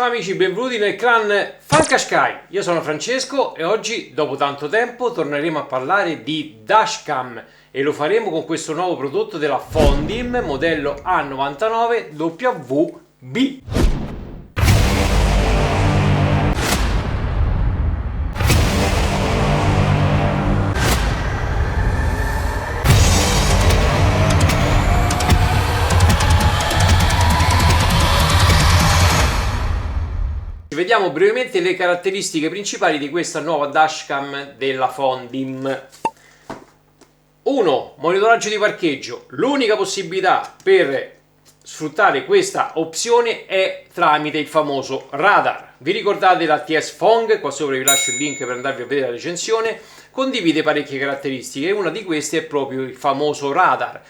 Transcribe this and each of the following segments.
Ciao amici, benvenuti nel clan Funkasky. Io sono Francesco e oggi, dopo tanto tempo, torneremo a parlare di dashcam e lo faremo con questo nuovo prodotto della Fondim modello A99 WB. Vediamo brevemente le caratteristiche principali di questa nuova dashcam della Fondim. 1. Monitoraggio di parcheggio. L'unica possibilità per sfruttare questa opzione è tramite il famoso radar. Vi ricordate la TS Fong? Qua sopra vi lascio il link per andarvi a vedere la recensione. Condivide parecchie caratteristiche e una di queste è proprio il famoso radar.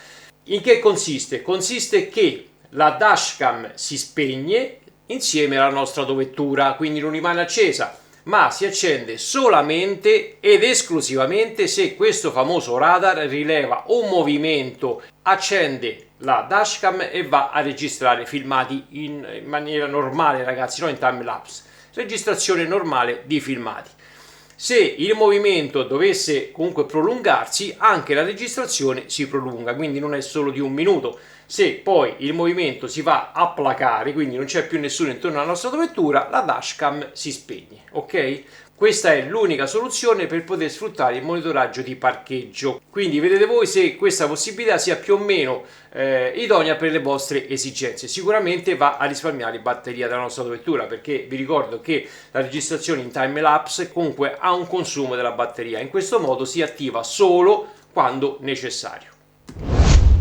In che consiste? Consiste che la dashcam si spegne insieme alla nostra autovettura, quindi non rimane accesa, ma si accende solamente ed esclusivamente se questo famoso radar rileva un movimento, accende la dashcam e va a registrare filmati in maniera normale, ragazzi, non in time lapse, registrazione normale di filmati. Se il movimento dovesse comunque prolungarsi, anche la registrazione si prolunga, quindi non è solo di un minuto. Se poi il movimento si va a placare, quindi non c'è più nessuno intorno alla nostra autovettura, la dashcam si spegne, ok? Questa è l'unica soluzione per poter sfruttare il monitoraggio di parcheggio. Quindi vedete voi se questa possibilità sia più o meno idonea per le vostre esigenze. Sicuramente va a risparmiare batteria della nostra autovettura, perché vi ricordo che la registrazione in time lapse comunque ha un consumo della batteria. In questo modo si attiva solo quando necessario.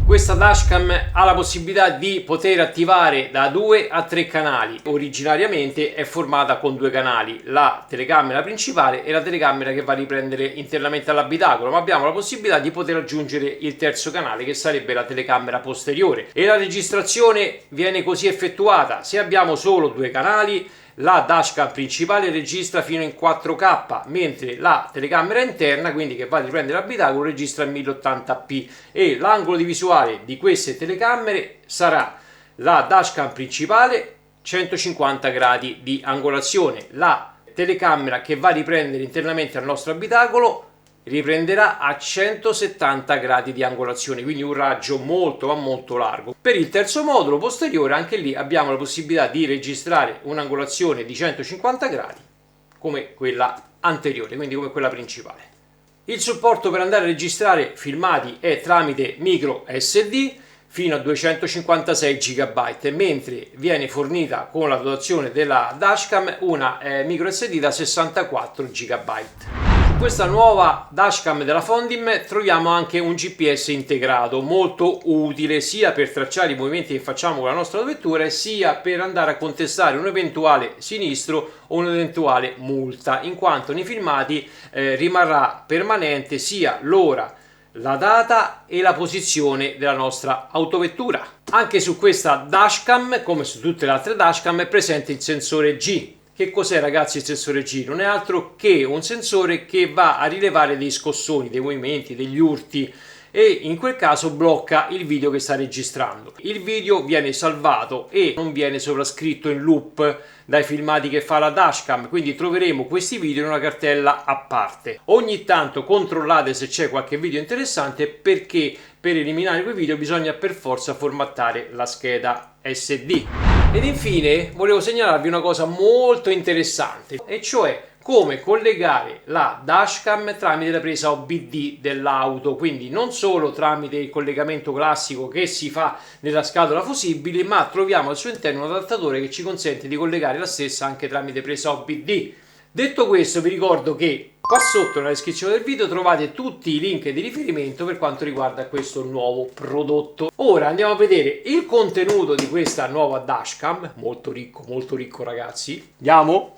Questa dashcam ha la possibilità di poter attivare da 2 a 3 canali. Originariamente è formata con 2 canali, la telecamera principale e la telecamera che va a riprendere internamente all'abitacolo, ma abbiamo la possibilità di poter aggiungere il terzo canale, che sarebbe la telecamera posteriore, e la registrazione viene così effettuata: se abbiamo solo 2 canali, la dashcam principale registra fino in 4K, mentre la telecamera interna, quindi che va a riprendere l'abitacolo, registra in 1080p, e l'angolo di visuale di queste telecamere sarà la dashcam principale 150 gradi di angolazione, la telecamera che va a riprendere internamente al nostro abitacolo riprenderà a 170 gradi di angolazione, quindi un raggio molto largo. Per il terzo modulo posteriore, anche lì abbiamo la possibilità di registrare un'angolazione di 150 gradi come quella anteriore, quindi come quella principale. Il supporto per andare a registrare filmati è tramite micro SD fino a 256 GB, mentre viene fornita con la dotazione della dashcam una micro SD da 64 GB. Questa nuova dashcam della Fondim troviamo anche un GPS integrato, molto utile sia per tracciare i movimenti che facciamo con la nostra vettura, sia per andare a contestare un eventuale sinistro o un'eventuale multa, in quanto nei filmati rimarrà permanente sia l'ora, la data e la posizione della nostra autovettura. Anche su questa dashcam, come su tutte le altre dashcam, è presente il sensore G. Che cos'è, ragazzi, il sensore G? Non è altro che un sensore che va a rilevare dei scossoni, dei movimenti, degli urti, e in quel caso blocca il video che sta registrando. Il video viene salvato e non viene sovrascritto in loop dai filmati che fa la dashcam, quindi troveremo questi video in una cartella a parte. Ogni tanto controllate se c'è qualche video interessante, perché per eliminare quei video bisogna per forza formattare la scheda SD. Ed infine volevo segnalarvi una cosa molto interessante, e cioè come collegare la dashcam tramite la presa OBD dell'auto, quindi non solo tramite il collegamento classico che si fa nella scatola fusibile, ma troviamo al suo interno un adattatore che ci consente di collegare la stessa anche tramite presa OBD. Detto questo, vi ricordo che qua sotto nella descrizione del video trovate tutti i link di riferimento per quanto riguarda questo nuovo prodotto. Ora andiamo a vedere il contenuto di questa nuova dashcam, molto ricco ragazzi. Andiamo!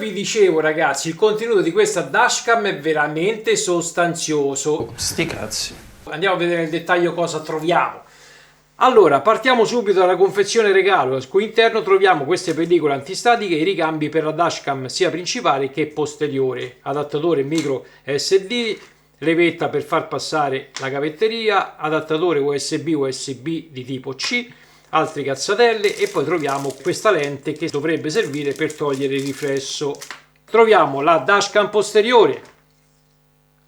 vi dicevo ragazzi, il contenuto di questa dashcam è veramente sostanzioso. Sti cazzi. Andiamo a vedere nel dettaglio cosa troviamo. Allora, partiamo subito dalla confezione regalo. Al cui interno troviamo queste pellicole antistatiche e i ricambi per la dashcam sia principale che posteriore, adattatore micro SD, levetta per far passare la cavetteria, adattatore USB di tipo C, altre cazzatelle e poi troviamo questa lente che dovrebbe servire per togliere il riflesso. Troviamo la dashcam posteriore,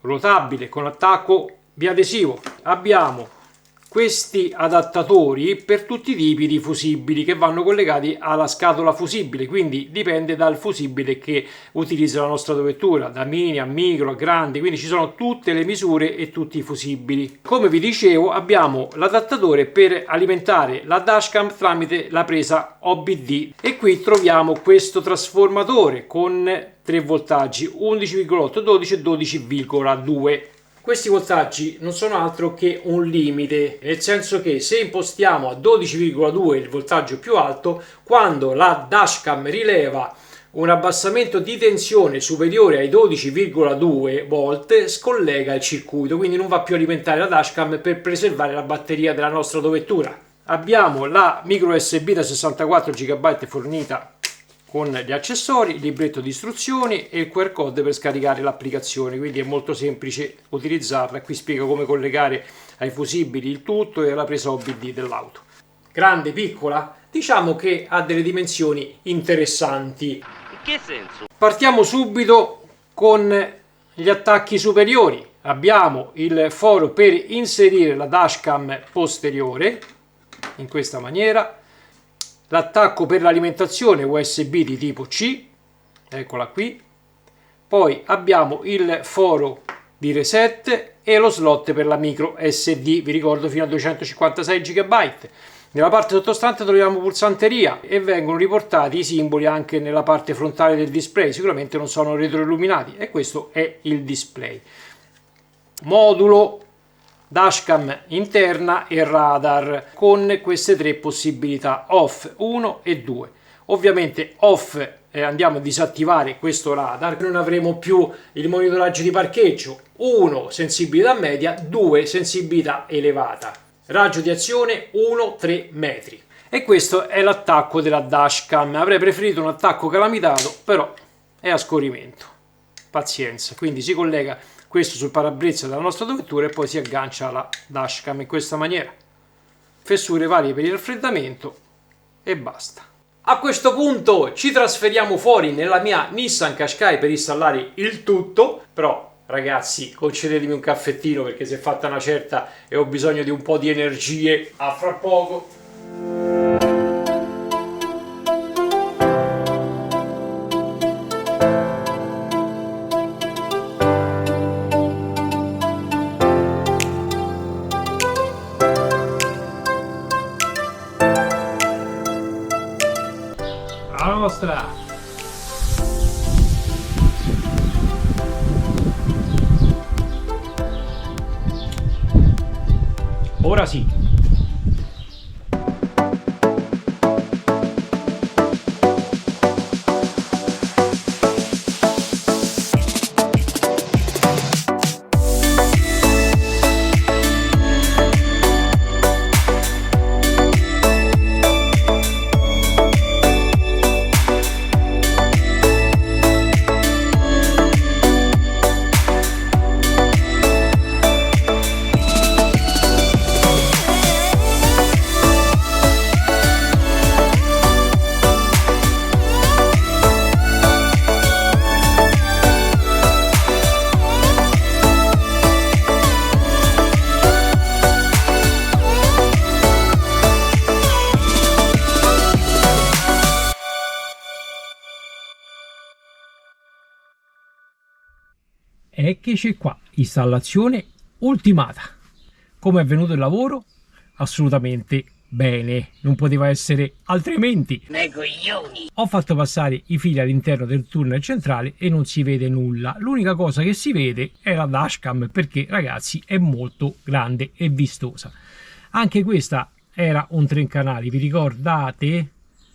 rotabile con attacco biadesivo. Abbiamo questi adattatori per tutti i tipi di fusibili che vanno collegati alla scatola fusibile, quindi dipende dal fusibile che utilizza la nostra vettura, da mini a micro a grandi, quindi ci sono tutte le misure e tutti i fusibili. Come vi dicevo, abbiamo l'adattatore per alimentare la dashcam tramite la presa OBD e qui troviamo questo trasformatore con 3 voltaggi 11,8, 12 e 12,2. Questi voltaggi non sono altro che un limite, nel senso che se impostiamo a 12,2 il voltaggio più alto, quando la dashcam rileva un abbassamento di tensione superiore ai 12,2 volt, scollega il circuito, quindi non va più a alimentare la dashcam per preservare la batteria della nostra autovettura. Abbiamo la micro USB da 64 GB fornita con gli accessori, il libretto di istruzioni e il QR code per scaricare l'applicazione, quindi è molto semplice utilizzarla. Qui spiego come collegare ai fusibili il tutto e alla presa OBD dell'auto. Grande, piccola? Diciamo che ha delle dimensioni interessanti. In che senso? Partiamo subito con gli attacchi superiori. Abbiamo il foro per inserire la dashcam posteriore, in questa maniera. L'attacco per l'alimentazione USB di tipo C, eccola qui. Poi abbiamo il foro di reset e lo slot per la micro SD, vi ricordo fino a 256 GB. Nella parte sottostante troviamo pulsanteria e vengono riportati i simboli anche nella parte frontale del display, sicuramente non sono retroilluminati e questo è il display. Modulo dashcam interna e radar con queste 3 possibilità off 1 e 2. Ovviamente off andiamo a disattivare questo radar, non avremo più il monitoraggio di parcheggio. 1 sensibilità media, 2 sensibilità elevata, raggio di azione 1-3 metri. E questo è l'attacco della dashcam. Avrei preferito un attacco calamitato, però è a scorrimento, pazienza. Quindi si collega questo sul parabrezza della nostra autovettura e poi si aggancia alla dashcam in questa maniera. Fessure varie per il raffreddamento e basta. A questo punto ci trasferiamo fuori nella mia Nissan Qashqai per installare il tutto, però ragazzi concedetemi un caffettino perché si è fatta una certa e ho bisogno di un po' di energie. A fra poco. La nostra ora sì. Eccoci qua, installazione ultimata. Come è venuto il lavoro? Assolutamente bene, non poteva essere altrimenti. Ho fatto passare i fili all'interno del tunnel centrale e non si vede nulla. L'unica cosa che si vede è la dashcam perché ragazzi è molto grande e vistosa. Anche questa era un 3 canali, vi ricordate?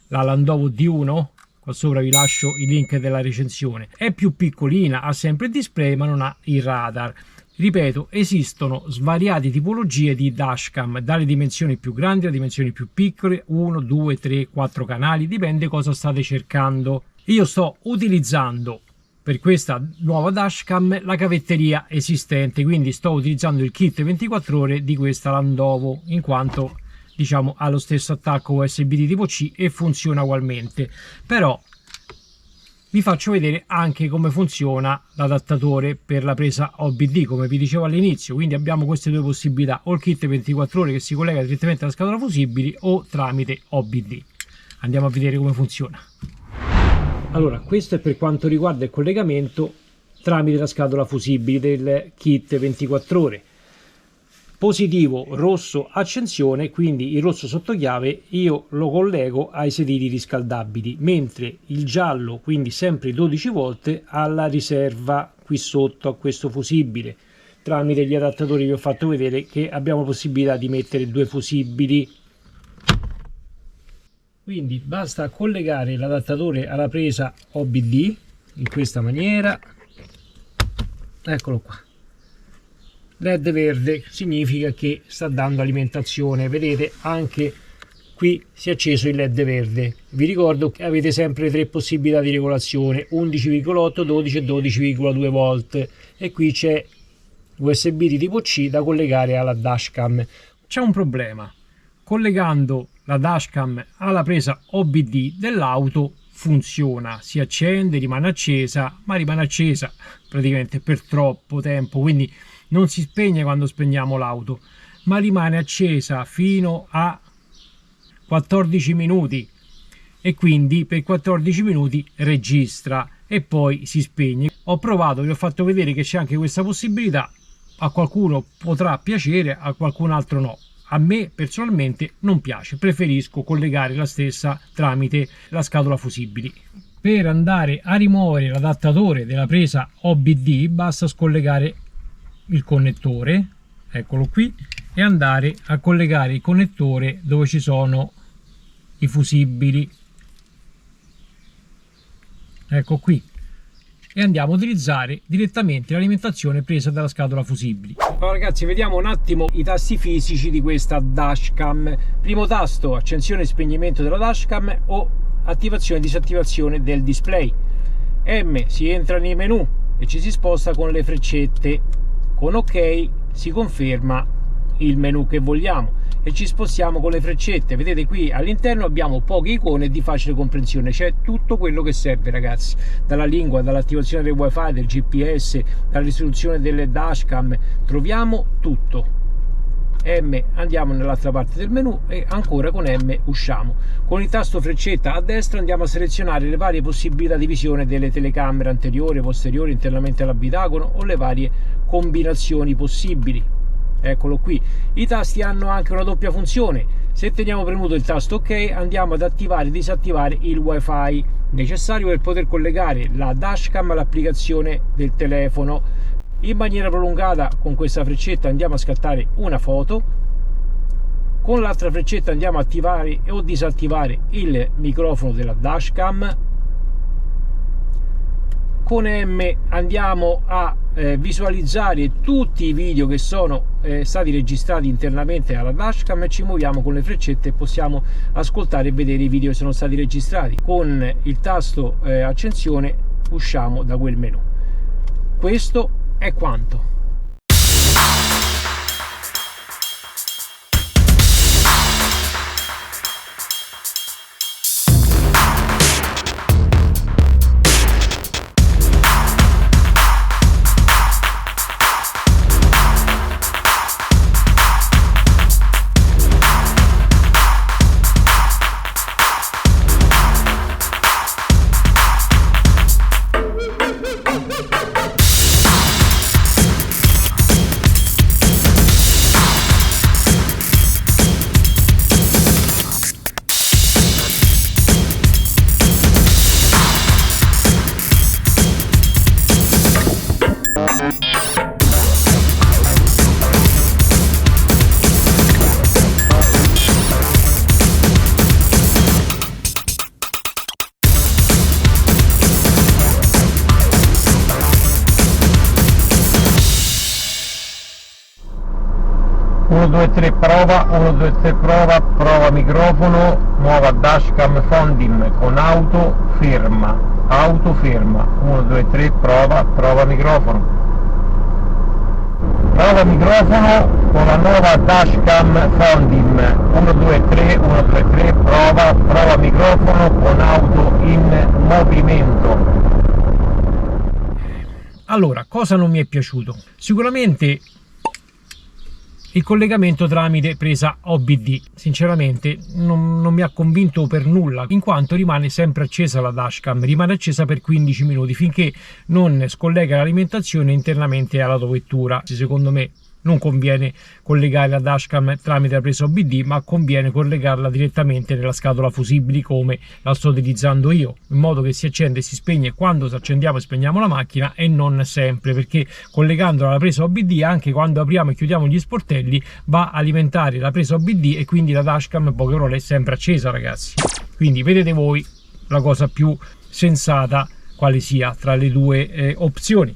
La Landovo D1? qua sopra vi lascio il link della recensione. È più piccolina, ha sempre il display ma non ha il radar. Ripeto, esistono svariate tipologie di dashcam, dalle dimensioni più grandi a dimensioni più piccole, 1, 2, 3, 4 canali, dipende cosa state cercando. Io sto utilizzando per questa nuova dashcam la cavetteria esistente, quindi sto utilizzando il kit 24 ore di questa Landovo, in quanto diciamo ha lo stesso attacco USB di tipo C e funziona ugualmente. Però vi faccio vedere anche come funziona l'adattatore per la presa OBD, come vi dicevo all'inizio. Quindi abbiamo queste due possibilità: o il kit 24 ore che si collega direttamente alla scatola fusibili o tramite OBD. Andiamo a vedere come funziona. Allora, questo è per quanto riguarda il collegamento tramite la scatola fusibili del kit 24 ore. Positivo rosso accensione, quindi il rosso sotto chiave io lo collego ai sedili riscaldabili, mentre il giallo, quindi sempre 12 volt, alla riserva qui sotto a questo fusibile. Tramite gli adattatori vi ho fatto vedere che abbiamo possibilità di mettere due fusibili. Quindi basta collegare l'adattatore alla presa OBD in questa maniera. Eccolo qua. LED verde significa che sta dando alimentazione. Vedete, anche qui si è acceso il LED verde. Vi ricordo che avete sempre tre possibilità di regolazione: 11,8, 12 e 12,2 volt, e qui c'è USB di tipo C da collegare alla dashcam. C'è un problema: collegando la dashcam alla presa OBD dell'auto funziona, si accende, rimane accesa, ma rimane accesa praticamente per troppo tempo, quindi non si spegne quando spegniamo l'auto, ma rimane accesa fino a 14 minuti e quindi per 14 minuti registra e poi si spegne. Ho provato, vi ho fatto vedere che c'è anche questa possibilità. A qualcuno potrà piacere, a qualcun altro no. A me personalmente non piace, preferisco collegare la stessa tramite la scatola fusibili. Per andare a rimuovere l'adattatore della presa OBD basta scollegare il connettore, eccolo qui, e andare a collegare il connettore dove ci sono i fusibili, ecco qui, e andiamo a utilizzare direttamente l'alimentazione presa dalla scatola fusibili. Allora ragazzi, vediamo un attimo i tasti fisici di questa dashcam. Primo tasto, accensione e spegnimento della dashcam o attivazione e disattivazione del display. M, si entra nei menu e ci si sposta con le freccette. Con OK si conferma il menu che vogliamo e ci spostiamo con le freccette. Vedete qui all'interno abbiamo poche icone di facile comprensione, c'è tutto quello che serve ragazzi, dalla lingua, dall'attivazione del wifi, del GPS, dalla risoluzione delle dashcam, troviamo tutto. M andiamo nell'altra parte del menu e ancora con M usciamo. Con il tasto freccetta a destra andiamo a selezionare le varie possibilità di visione delle telecamere anteriore, posteriore, internamente all'abitacono o le varie combinazioni possibili. Eccolo qui. I tasti hanno anche una doppia funzione: se teniamo premuto il tasto OK andiamo ad attivare e disattivare il wifi necessario per poter collegare la dashcam all'applicazione del telefono. In maniera prolungata con questa freccetta andiamo a scattare una foto, con l'altra freccetta andiamo a attivare o disattivare il microfono della dashcam, con M andiamo a visualizzare tutti i video che sono stati registrati internamente alla dashcam e ci muoviamo con le freccette e possiamo ascoltare e vedere i video che sono stati registrati. Con il tasto accensione usciamo da quel menu. Questo è quanto. 2 3 prova, 1 2 3 prova, prova microfono, nuova dashcam Fondim con auto ferma, 1 2 3 prova, prova microfono con la nuova dashcam Fondim, 1 2 3 prova, prova microfono con auto in movimento. Allora, cosa non mi è piaciuto? Sicuramente il collegamento tramite presa OBD, sinceramente non mi ha convinto per nulla, in quanto rimane sempre accesa la dashcam, rimane accesa per 15 minuti finché non scollega l'alimentazione internamente all'autovettura. Secondo me non conviene collegare la dashcam tramite la presa OBD, ma conviene collegarla direttamente nella scatola fusibili come la sto utilizzando io, in modo che si accende e si spegne quando accendiamo e spegniamo la macchina e non sempre, perché collegandola alla presa OBD anche quando apriamo e chiudiamo gli sportelli va a alimentare la presa OBD e quindi la dashcam poche ore è sempre accesa, ragazzi. Quindi vedete voi la cosa più sensata quale sia tra le due opzioni.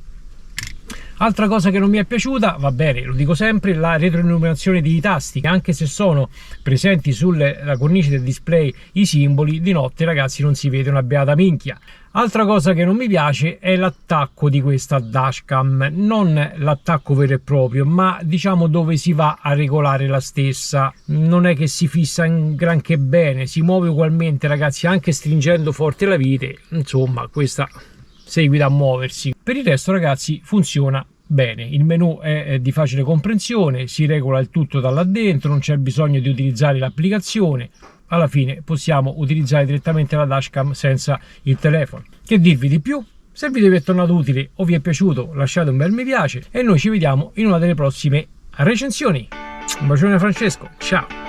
Altra cosa che non mi è piaciuta, va bene, lo dico sempre, la retroilluminazione dei tasti, anche se sono presenti sulla cornice del display i simboli, di notte, ragazzi, non si vede una beata minchia. Altra cosa che non mi piace è l'attacco di questa dashcam, non l'attacco vero e proprio, ma diciamo dove si va a regolare la stessa. Non è che si fissa granché bene, si muove ugualmente, ragazzi, anche stringendo forte la vite, insomma, questa seguita a muoversi. Per il resto, ragazzi, funziona bene, il menu è di facile comprensione, si regola il tutto da là dentro, non c'è bisogno di utilizzare l'applicazione, alla fine possiamo utilizzare direttamente la dashcam senza il telefono. Che dirvi di più? Se il video vi è tornato utile o vi è piaciuto, lasciate un bel mi piace e noi ci vediamo in una delle prossime recensioni. Un bacione da Francesco, ciao!